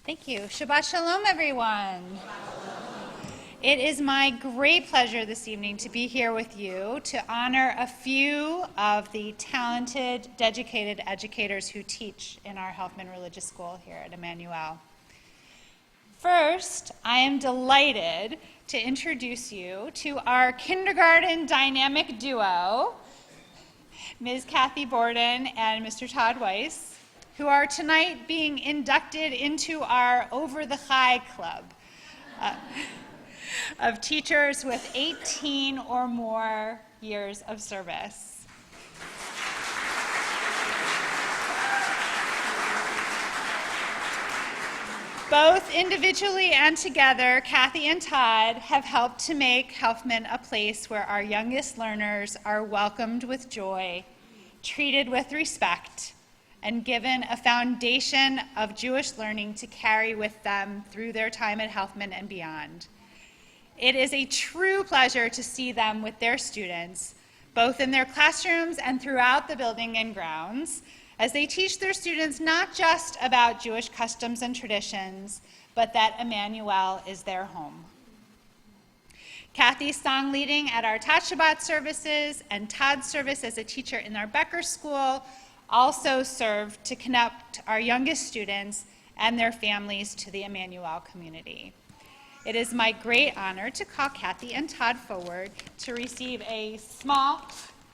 Thank you. Shabbat Shalom, everyone. It is my great pleasure this evening to be here with you to honor a few of the talented, dedicated educators who teach in our Helfman Religious School here at Emanu. First, I am delighted to introduce you to our kindergarten dynamic duo, Ms. Kathy Borden and Mr. Todd Weiss, who are tonight being inducted into our Over the High Club of teachers with 18 or more years of service. Both individually and together, Kathy and Todd have helped to make Helfman a place where our youngest learners are welcomed with joy, treated with respect, and given a foundation of Jewish learning to carry with them through their time at Helfman and beyond. It is a true pleasure to see them with their students, both in their classrooms and throughout the building and grounds, as they teach their students not just about Jewish customs and traditions, but that Emmanuel is their home. Kathy's song leading at our Tat Shabbat services and Todd's service as a teacher in our Becker School also serve to connect our youngest students and their families to the Emmanuel community. It is my great honor to call Kathy and Todd forward to receive a small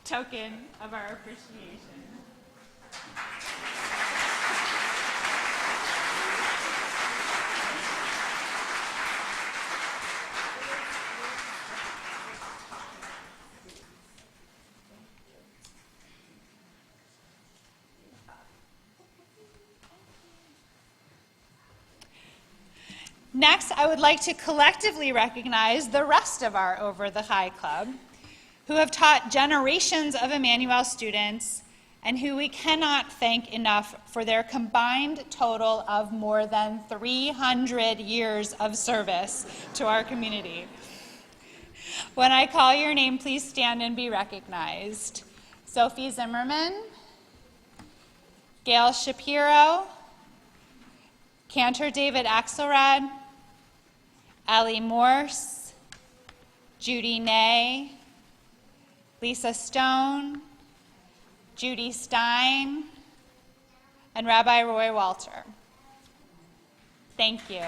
token of our appreciation. Next, I would like to collectively recognize the rest of our Over the High Club, who have taught generations of Emmanuel students and who we cannot thank enough for their combined total of more than 300 years of service to our community. When I call your name, please stand and be recognized. Sophie Zimmerman, Gail Shapiro, Cantor David Axelrad, Allie Morse, Judy Ney, Lisa Stone, Judy Stein, and Rabbi Roy Walter. Thank you.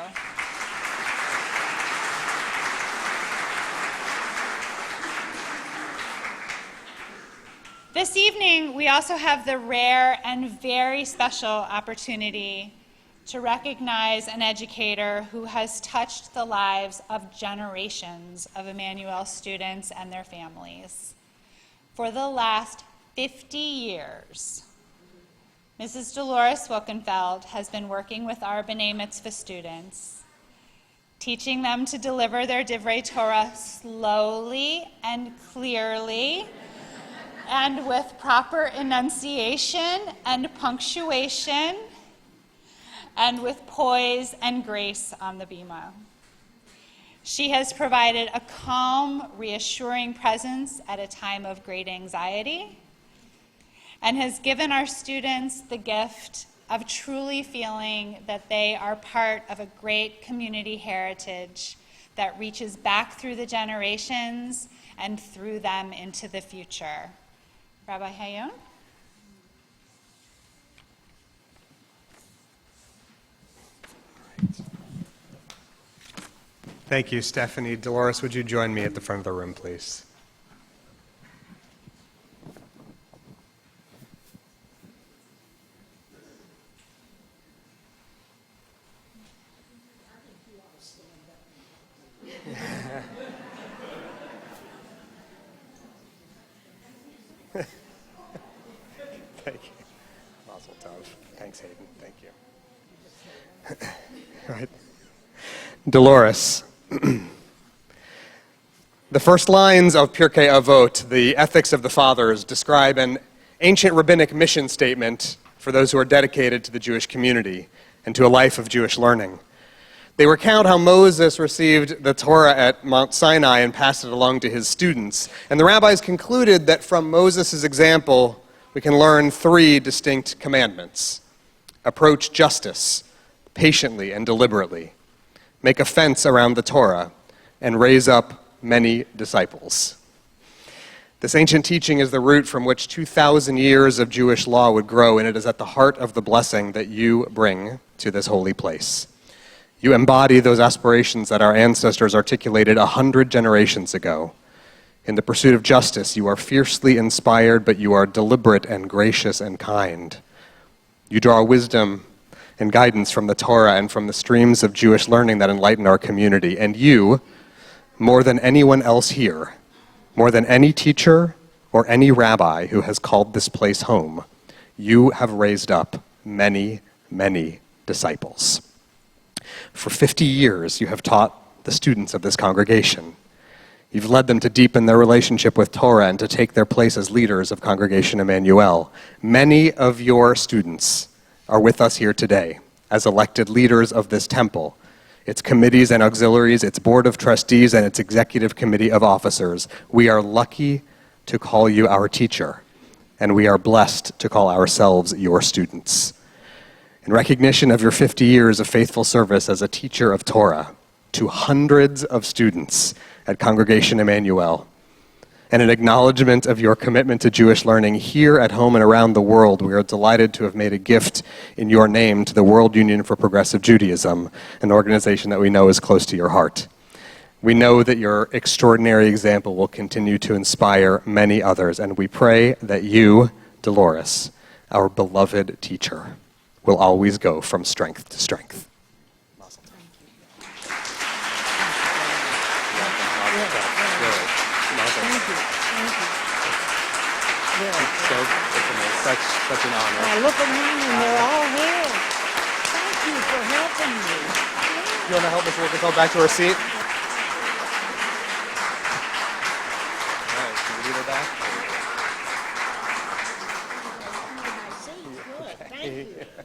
This evening, we also have the rare and very special opportunity to recognize an educator who has touched the lives of generations of Emmanuel students and their families. For the last 50 years, Mrs. Dolores Wilkenfeld has been working with our B'nei Mitzvah students, teaching them to deliver their Divrei Torah slowly and clearly, and with proper enunciation and punctuation, and with poise and grace on the bima. She has provided a calm, reassuring presence at a time of great anxiety, and has given our students the gift of truly feeling that they are part of a great community heritage that reaches back through the generations and through them into the future. Rabbi Hayon? Thank you, Stephanie. Dolores, would you join me at the front of the room, please? Thank you. Mazel tov. Thanks, Hayden. Thank you. All right. Dolores. The first lines of Pirkei Avot, the Ethics of the Fathers, describe an ancient rabbinic mission statement for those who are dedicated to the Jewish community and to a life of Jewish learning. They recount how Moses received the Torah at Mount Sinai and passed it along to his students. And the rabbis concluded that from Moses' example, we can learn three distinct commandments. Approach justice, patiently and deliberately, make a fence around the Torah, and raise up many disciples. This ancient teaching is the root from which 2,000 years of Jewish law would grow, and it is at the heart of the blessing that you bring to this holy place. You embody those aspirations that our ancestors articulated 100 generations ago. In the pursuit of justice, you are fiercely inspired, but you are deliberate and gracious and kind. You draw wisdom and guidance from the Torah and from the streams of Jewish learning that enlighten our community. And you, more than anyone else here, more than any teacher or any rabbi who has called this place home, you have raised up many, many disciples. For 50 years, you have taught the students of this congregation. You've led them to deepen their relationship with Torah and to take their place as leaders of Congregation Emmanuel. Many of your students are with us here today as elected leaders of this temple, its committees and auxiliaries, its board of trustees, and its executive committee of officers. We are lucky to call you our teacher, and we are blessed to call ourselves your students. In recognition of your 50 years of faithful service as a teacher of Torah to hundreds of students at Congregation Emmanuel, and in acknowledgement of your commitment to Jewish learning here at home and around the world, we are delighted to have made a gift in your name to the World Union for Progressive Judaism, an organization that we know is close to your heart. We know that your extraordinary example will continue to inspire many others, and we pray that you, Dolores, our beloved teacher, will always go from strength to strength. Such an honor. I look around and they're all here. Thank you for helping me. You want to help Ms. Wilkenfeld back to her seat? All right, can we leave her back? I see. Good. Thank you.